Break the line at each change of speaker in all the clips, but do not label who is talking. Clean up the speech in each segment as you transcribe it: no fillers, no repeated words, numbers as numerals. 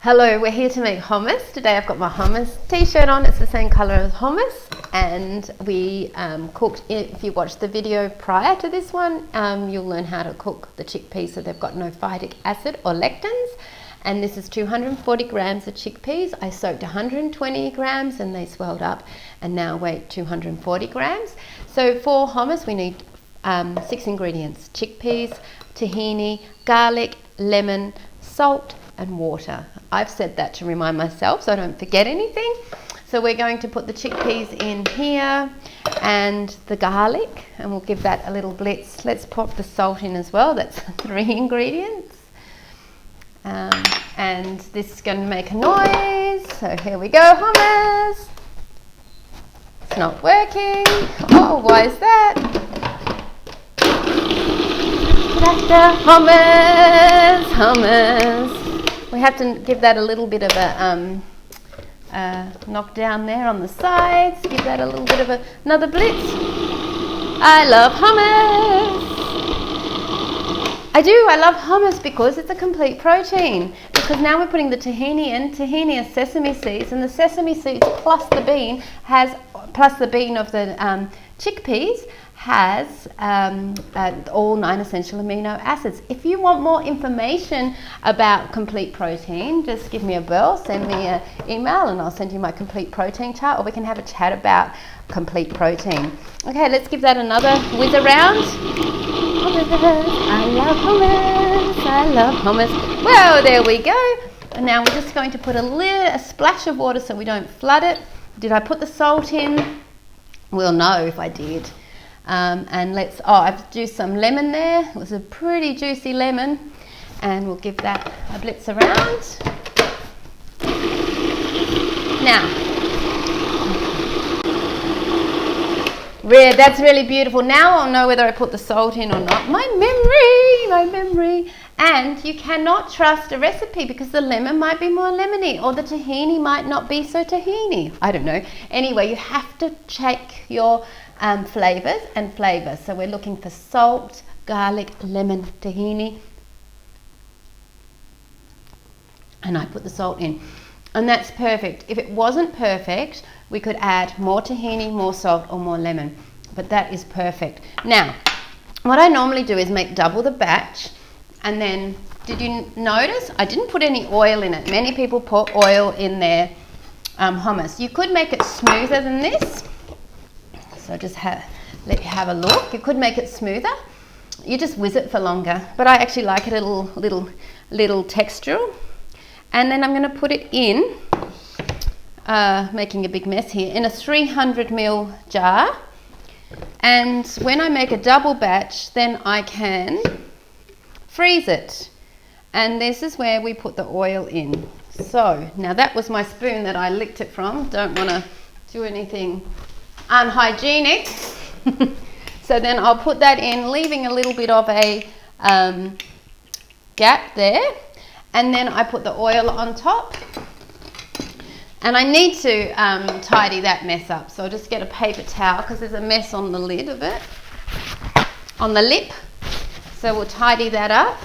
Hello, we're here to make hummus. Today I've got my hummus t-shirt on. It's the same color as hummus, and we cooked, if you watched the video prior to this one, you'll learn how to cook the chickpeas so they've got no phytic acid or lectins. And this is 240 grams of chickpeas. I soaked 120 grams and they swelled up and now weigh 240 grams. So for hummus we need 6 ingredients: chickpeas, tahini, garlic, lemon, salt and water. I've said that to remind myself so I don't forget anything. So we're going to put the chickpeas in here and the garlic, and we'll give that a little blitz. Let's pop the salt in as well. That's 3 ingredients. And this is going to make a noise. So here we go, hummus. It's not working. Oh, why is that? Hummus. We have to give that a little bit of a knock down there on the sides. Give that a little bit of another blitz. I love hummus. I love hummus because it's a complete protein. Because now we're putting the tahini in. Tahini is sesame seeds, and the sesame seeds plus the bean of the chickpeas has all 9 essential amino acids. If you want more information about complete protein, just give me a bell, send me an email, and I'll send you my complete protein chart, or we can have a chat about complete protein. Okay, let's give that another whiz around. I love hummus. I love hummus. Well, there we go. And now we're just going to put a splash of water so we don't flood it. Did I put the salt in? We'll know if I did. And I've juiced some lemon there. It was a pretty juicy lemon, and we'll give that a blitz around. Now, that's really beautiful. Now I'll know whether I put the salt in or not. My memory. And you cannot trust a recipe because the lemon might be more lemony, or the tahini might not be so tahini. I don't know. Anyway, you have to check your flavors and flavors. So we're looking for salt, garlic, lemon, tahini, and I put the salt in, and that's perfect. If it wasn't perfect, we could add more tahini, more salt, or more lemon, but that is perfect. Now, what I normally do is make double the batch, and then, did you notice I didn't put any oil in it? Many people put oil in their hummus. You could make it smoother than this. So just let you have a look. You could make it smoother. You just whiz it for longer. But I actually like it a little textural. And then I'm going to put it in, making a big mess here, in a 300 ml jar. And when I make a double batch, then I can freeze it. And this is where we put the oil in. So now that was my spoon that I licked it from. Don't want to do anything unhygienic. So then I'll put that in, leaving a little bit of a gap there, and then I put the oil on top, and I need to tidy that mess up, so I'll just get a paper towel because there's a mess on the lid of it, on the lip. So we'll tidy that up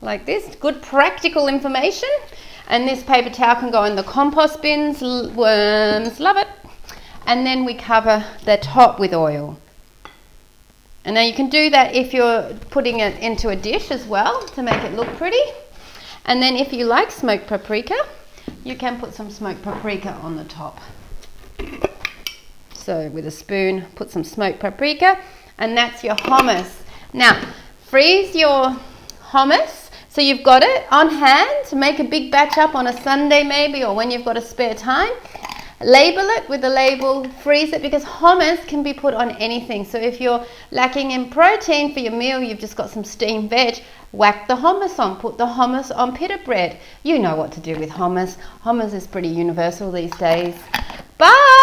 like this. Good practical information. And this paper towel can go in the compost bins. Worms love it. And then we cover the top with oil. And now you can do that if you're putting it into a dish as well to make it look pretty. And then if you like smoked paprika, you can put some smoked paprika on the top. So with a spoon, put some smoked paprika, and that's your hummus. Now, freeze your hummus so you've got it on hand to make a big batch up on a Sunday maybe, or when you've got a spare time. Label it with a label, freeze it, because hummus can be put on anything. So if you're lacking in protein for your meal, you've just got some steamed veg, whack the hummus on, put the hummus on pita bread. You know what to do with hummus. Hummus is pretty universal these days. Bye!